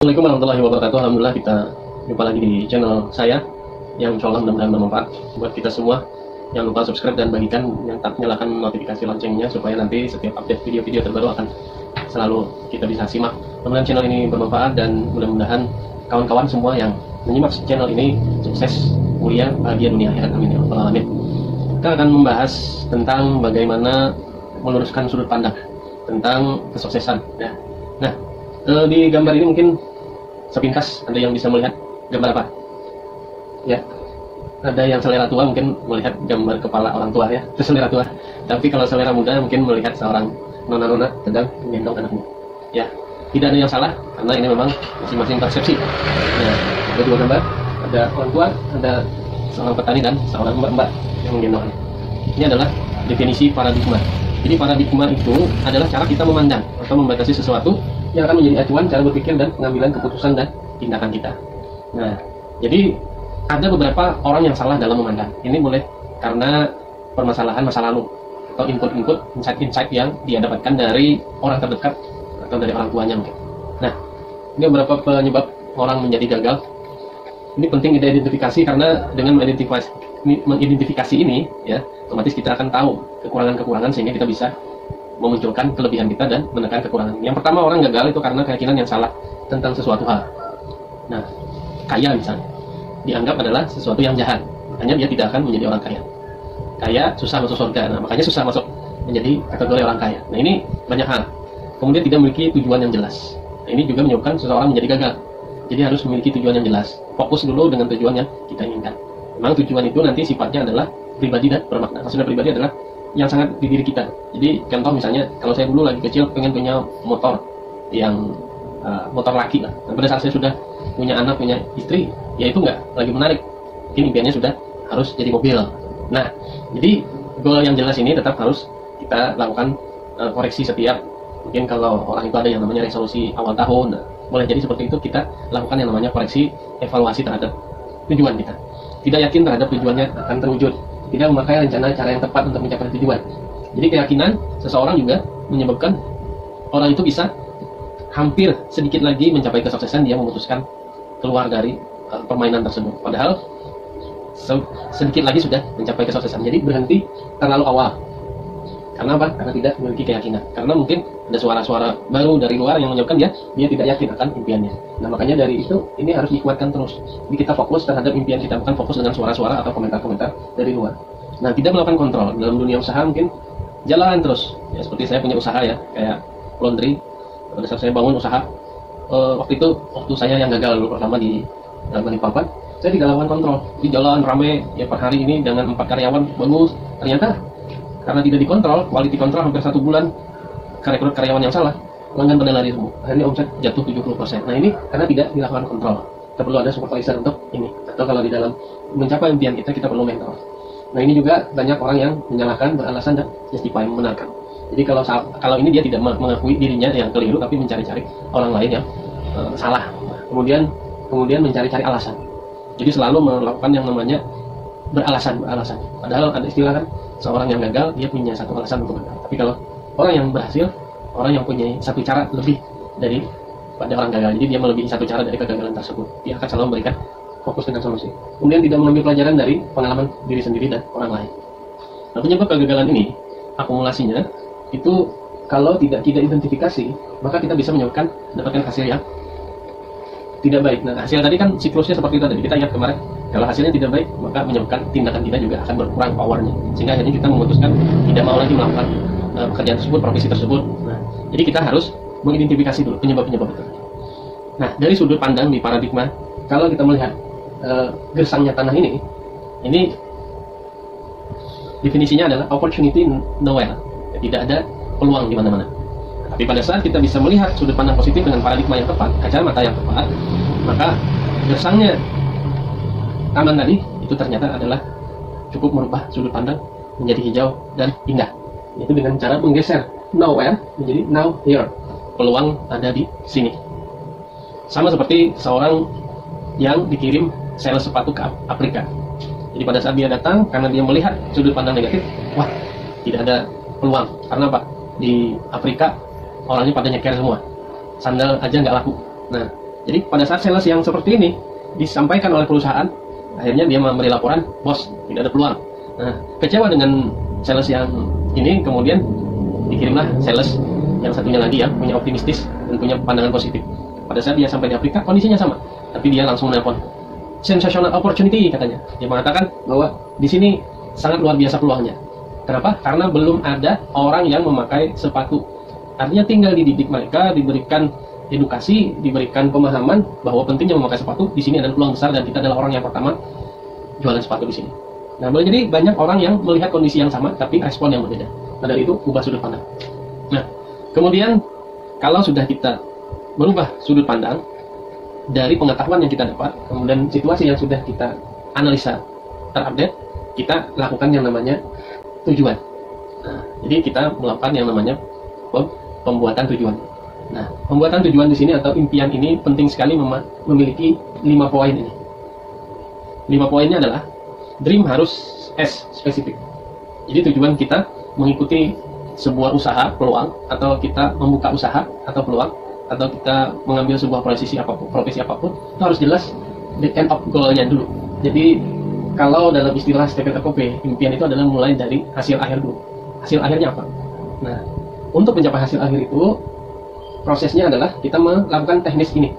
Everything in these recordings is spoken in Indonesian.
Assalamualaikum warahmatullahi wabarakatuh. Alhamdulillah kita jumpa lagi di channel saya yang insya Allah mudah-mudahan bermanfaat buat kita semua. Jangan lupa subscribe dan bagikan, nyalakan notifikasi loncengnya supaya nanti setiap update video-video terbaru akan selalu kita bisa simak. Mudah-mudahan channel ini bermanfaat dan mudah-mudahan kawan-kawan semua yang menyimak channel ini sukses, mulia, bahagia dunia akhirat. Amin ya rabbal alamin. Kita akan membahas tentang bagaimana meluruskan sudut pandang tentang kesuksesan. Ya. Nah, di gambar ini mungkin sepintas ada yang bisa melihat gambar apa? Ya, ada yang selera tua mungkin melihat gambar kepala orang tua ya, itu selera tua. Tapi kalau selera muda mungkin melihat seorang nona-nona sedang menggendong anaknya. Ya, tidak ada yang salah karena ini memang masing-masing persepsi. Nah, ada dua gambar, ada orang tua, ada seorang petani dan seorang mbak-mbak yang menggendong anak. Ini adalah definisi paradigma. Jadi paradigma itu adalah cara kita memandang atau membatasi sesuatu yang akan menjadi acuan cara berpikir dan pengambilan keputusan dan tindakan kita. Nah, jadi ada beberapa orang yang salah dalam memandang. Ini boleh karena permasalahan masa lalu atau input-input, insight-insight yang dia dapatkan dari orang terdekat atau dari orang tuanya mungkin. Nah, ini beberapa penyebab orang menjadi gagal. Ini penting diidentifikasi karena dengan mengidentifikasi ini, ya, otomatis kita akan tahu kekurangan-kekurangan sehingga kita bisa memunculkan kelebihan kita dan menekan kekurangan. Yang pertama, orang gagal itu karena keyakinan yang salah tentang sesuatu hal. Nah, kaya misalnya dianggap adalah sesuatu yang jahat, makanya dia tidak akan menjadi orang kaya. Kaya susah masuk surga, nah makanya susah masuk menjadi kategori orang kaya. Nah, ini banyak hal. Kemudian tidak memiliki tujuan yang jelas. Nah, ini juga menyebabkan seseorang menjadi gagal. Jadi harus memiliki tujuan yang jelas. Fokus dulu dengan tujuan yang kita inginkan. Memang tujuan itu nanti sifatnya adalah pribadi dan bermakna. Maksudnya pribadi adalah yang sangat di diri kita. Jadi contoh misalnya, kalau saya dulu lagi kecil pengen punya motor yang motor laki lah. Nah, pada saat saya sudah punya anak, punya istri, ya itu nggak lagi menarik. Mungkin impiannya sudah harus jadi mobil. Nah, jadi goal yang jelas ini tetap harus kita lakukan koreksi setiap. Mungkin kalau orang itu ada yang namanya resolusi awal tahun, nah, boleh jadi seperti itu kita lakukan yang namanya koreksi, evaluasi terhadap tujuan kita. Tidak yakin terhadap tujuannya akan terwujud, tidak memakai rencana cara yang tepat untuk mencapai tujuan. Jadi keyakinan seseorang juga menyebabkan orang itu bisa hampir sedikit lagi mencapai kesuksesan, dia memutuskan keluar dari permainan tersebut. Padahal sedikit lagi sudah mencapai kesuksesan. Jadi berhenti terlalu awal. Karena apa? Karena tidak memiliki keyakinan. Karena mungkin ada suara-suara baru dari luar yang menyebabkan dia tidak yakin akan impiannya. Nah, makanya dari itu ini harus dikuatkan terus. Jadi kita fokus terhadap impian kita, bukan fokus dengan suara-suara atau komentar-komentar dari luar. Nah, tidak melakukan kontrol dalam dunia usaha mungkin jalan terus. Ya, seperti saya punya usaha ya, kayak laundry. Pada saat saya bangun usaha, waktu saya yang gagal dulu pertama di Balikpapan, saya tidak lakukan kontrol. Di jalan rame ya, per hari ini dengan 4 karyawan bagus. Ternyata karena tidak dikontrol, quality control hampir 1 bulan, rekrut karyawan yang salah, pelanggan pada lari semua. Akhirnya omset jatuh 70%. Nah, ini karena tidak dilakukan kontrol. Kita perlu ada supervisor untuk ini. Atau kalau di dalam mencapai impian kita perlu mentor. Nah, ini juga banyak orang yang menyalahkan, beralasan dan justify, membenarkan. Jadi kalau ini dia tidak mengakui dirinya yang keliru, tapi mencari-cari orang lain yang salah. Kemudian mencari-cari alasan. Jadi selalu melakukan yang namanya beralasan. Padahal ada istilah kan, seorang yang gagal dia punya satu alasan untuk gagal. Tapi kalau orang yang berhasil, orang yang punya satu cara lebih dari pada orang gagal. Jadi dia melebihi satu cara dari kegagalan tersebut. Dia akan selalu memberikan fokus dengan solusi. Kemudian tidak mengambil pelajaran dari pengalaman diri sendiri dan orang lain. Nah, penyebab kegagalan ini, akumulasinya itu kalau tidak kita identifikasi, maka kita bisa mendapatkan hasil yang tidak baik. Nah, hasil tadi kan siklusnya seperti itu tadi. Kita ingat kemarin, kalau hasilnya tidak baik, maka menyebabkan tindakan kita juga akan berkurang powernya. Sehingga akhirnya kita memutuskan tidak mau lagi melakukan pekerjaan tersebut, profesi tersebut. Nah, jadi kita harus mengidentifikasi dulu penyebab-penyebab itu. Nah, dari sudut pandang di paradigma, kalau kita melihat gersangnya tanah ini definisinya adalah opportunity nowhere. Tidak ada peluang di mana-mana. Tapi pada saat kita bisa melihat sudut pandang positif dengan paradigma yang tepat, kacamata yang tepat, maka gersangnya taman tadi itu ternyata adalah cukup merubah sudut pandang menjadi hijau dan indah. Itu dengan cara menggeser nowhere menjadi now here. Peluang ada di sini. Sama seperti seorang yang dikirim sales sepatu ke Afrika. Jadi pada saat dia datang, karena dia melihat sudut pandang negatif, wah, tidak ada peluang. Karena apa? Di Afrika orangnya pada nyeker semua, sandal aja nggak laku. Nah, Jadi pada saat sales yang seperti ini disampaikan oleh perusahaan, akhirnya dia memberi laporan, bos, tidak ada peluang. Nah, kecewa dengan sales yang ini, kemudian dikirimlah sales yang satunya lagi yang punya optimistis dan punya pandangan positif. Pada saat dia sampai di Afrika, kondisinya sama, tapi dia langsung menelpon. Sensational opportunity katanya. Dia mengatakan bahwa di sini sangat luar biasa peluangnya. Kenapa? Karena belum ada orang yang memakai sepatu. Artinya tinggal dididik mereka, diberikan edukasi, diberikan pemahaman bahwa pentingnya memakai sepatu. Di sini ada peluang besar dan kita adalah orang yang pertama jualan sepatu di sini. Nah, boleh jadi banyak orang yang melihat kondisi yang sama tapi respon yang berbeda. Nah, dari itu ubah sudut pandang. Nah, kemudian kalau sudah kita merubah sudut pandang dari pengetahuan yang kita dapat, kemudian situasi yang sudah kita analisa terupdate, kita lakukan yang namanya tujuan. Nah, jadi kita melakukan yang namanya pembuatan tujuan. Nah, pembuatan tujuan di sini atau impian ini penting sekali memiliki 5 poin ini. 5 poinnya adalah dream harus spesifik. Jadi tujuan kita mengikuti sebuah usaha, peluang, atau kita membuka usaha atau peluang, atau kita mengambil sebuah profesi apapun, itu harus jelas the end of goal-nya dulu. Jadi kalau dalam istilah Stephen Covey, impian itu adalah mulai dari hasil akhir dulu. Hasil akhirnya apa? Nah, untuk mencapai hasil akhir itu prosesnya adalah kita melakukan teknis ini.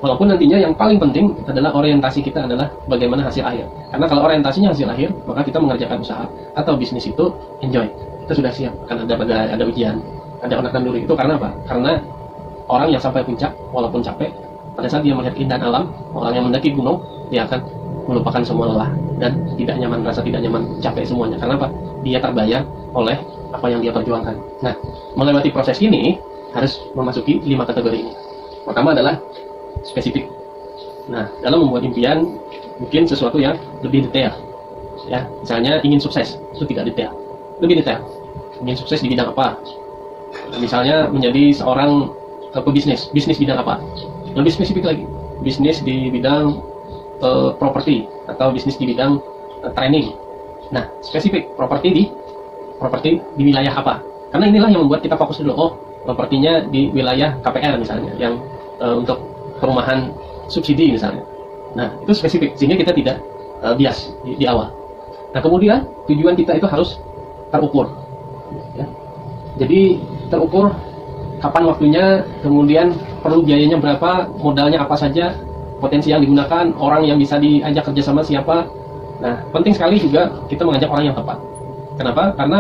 Walaupun nantinya yang paling penting adalah orientasi kita adalah bagaimana hasil akhir. Karena kalau orientasinya hasil akhir, maka kita mengerjakan usaha atau bisnis itu enjoy. Kita sudah siap, akan ada ujian, ada penekanan duri. Itu karena apa? Karena orang yang sampai puncak, walaupun capek, pada saat dia melihat keindahan alam, orang yang mendaki gunung, dia akan melupakan semua lelah dan tidak nyaman, merasa tidak nyaman, capek semuanya. Karena apa? Dia terbayar oleh apa yang dia perjuangkan. Nah, melewati proses ini harus memasuki 5 kategori ini. Pertama adalah spesifik. Nah, dalam membuat impian mungkin sesuatu yang lebih detail. Ya, misalnya ingin sukses, itu tidak detail. Lebih detail. Ingin sukses di bidang apa? Misalnya menjadi seorang pebisnis, bisnis bidang apa? Lebih spesifik lagi. Bisnis di bidang properti atau bisnis di bidang training. Nah, spesifik properti di wilayah apa? Karena inilah yang membuat kita fokus dulu. Oh, propertinya di wilayah KPR misalnya, yang untuk perumahan subsidi misalnya. Nah, itu spesifik sehingga kita tidak bias di awal. Nah, kemudian tujuan kita itu harus terukur. Ya. Jadi terukur kapan waktunya, kemudian perlu biayanya berapa, modalnya apa saja, potensi yang digunakan, orang yang bisa diajak kerjasama siapa. Nah, penting sekali juga kita mengajak orang yang tepat. Kenapa? Karena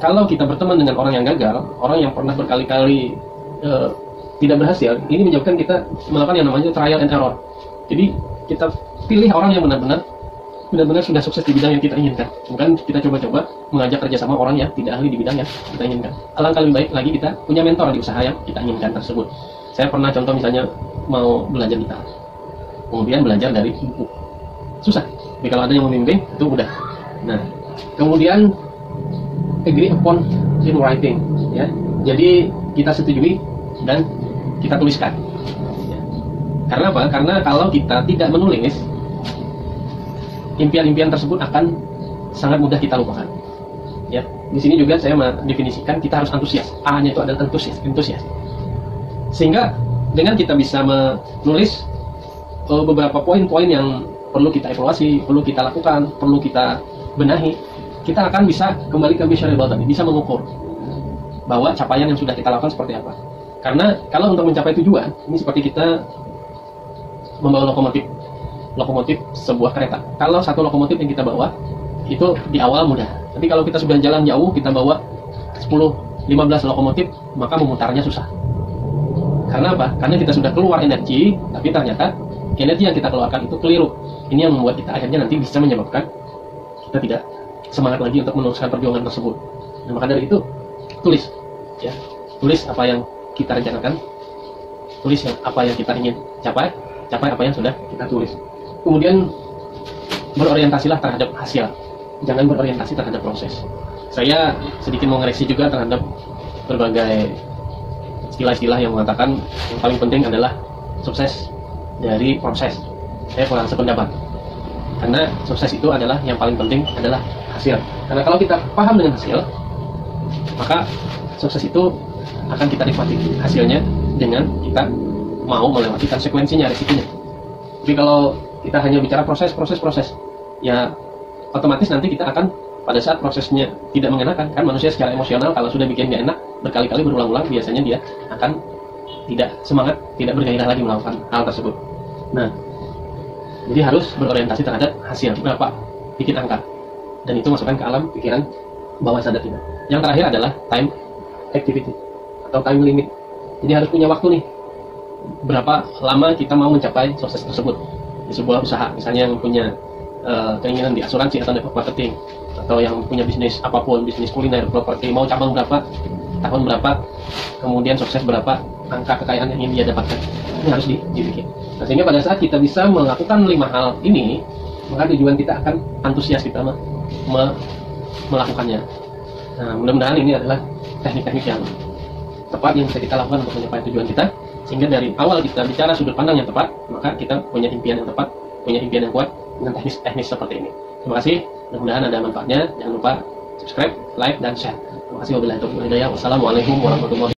kalau kita berteman dengan orang yang gagal, orang yang pernah berkali-kali tidak berhasil, ini menyebabkan kita melakukan yang namanya trial and error. Jadi kita pilih orang yang benar-benar sudah sukses di bidang yang kita inginkan. Bukan kita coba-coba mengajak kerjasama orang yang tidak ahli di bidang yang kita inginkan. Alangkah lebih baik lagi kita punya mentor di usaha yang kita inginkan tersebut. Saya pernah contoh misalnya mau belajar gitar, kemudian belajar dari buku. Susah. Tapi kalau ada yang membimbing, itu mudah. Nah, kemudian agree upon in writing, ya. Jadi kita setujui dan kita tuliskan. Ya. Karena apa? Karena kalau kita tidak menulis, impian-impian tersebut akan sangat mudah kita lupakan. Ya. Di sini juga saya mendefinisikan kita harus antusias. A-nya itu adalah antusias. Sehingga dengan kita bisa menulis beberapa poin-poin yang perlu kita evaluasi, perlu kita lakukan, perlu kita benahi, kita akan bisa kembali ke measurable tadi, bisa mengukur bahwa capaian yang sudah kita lakukan seperti apa. Karena kalau untuk mencapai tujuan, ini seperti kita membawa lokomotif sebuah kereta. Kalau satu lokomotif yang kita bawa, itu di awal mudah. Tapi kalau kita sudah jalan jauh, kita bawa 10-15 lokomotif, maka memutarnya susah. Karena apa? Karena kita sudah keluar energi, tapi ternyata energi yang kita keluarkan itu keliru. Ini yang membuat kita akhirnya nanti bisa menyebabkan kita tidak semangat lagi untuk meneruskan perjuangan tersebut. Nah, maka dari itu tulis, ya, tulis apa yang kita rencanakan, tulis apa yang kita ingin capai apa yang sudah kita tulis. Kemudian berorientasilah terhadap hasil, jangan berorientasi terhadap proses. Saya sedikit mau ngoreksi juga terhadap berbagai istilah-istilah yang mengatakan yang paling penting adalah sukses dari proses. Saya kurang sependapat. Karena sukses itu adalah yang paling penting adalah hasil. Karena kalau kita paham dengan hasil, maka sukses itu akan kita nikmati hasilnya dengan kita mau melewati konsekuensinya, risikonya. Tapi kalau kita hanya bicara proses, ya otomatis nanti kita akan pada saat prosesnya tidak mengenakan, kan manusia secara emosional kalau sudah bikin gak enak berkali-kali berulang-ulang, biasanya dia akan tidak semangat, tidak bergairah lagi melakukan hal tersebut. Nah, jadi harus berorientasi terhadap hasil, berapa, bikin angka, dan itu masukkan ke alam pikiran bawah sadar kita. Yang terakhir adalah time activity atau time limit. Jadi harus punya waktu nih, berapa lama kita mau mencapai sukses tersebut di sebuah usaha. Misalnya yang punya keinginan di asuransi atau network marketing, atau yang punya bisnis apapun, bisnis kuliner, properti, mau cabang berapa, tahun berapa, kemudian sukses berapa, angka kekayaan yang ingin dia dapatkan. Ini harus dibikin. Nah, sehingga pada saat kita bisa melakukan 5 hal ini, maka tujuan kita akan antusias kita melakukannya. Nah, mudah-mudahan ini adalah teknik-teknik yang tepat yang bisa kita lakukan untuk mencapai tujuan kita, sehingga dari awal kita bicara sudut pandang yang tepat, maka kita punya impian yang tepat, punya impian yang kuat dengan teknis-teknis seperti ini. Terima kasih, mudah-mudahan ada manfaatnya. Jangan lupa subscribe, like, dan share. Terima kasih. Wabillahi taufiq wal hidayah. Wassalamualaikum warahmatullahi wabarakatuh.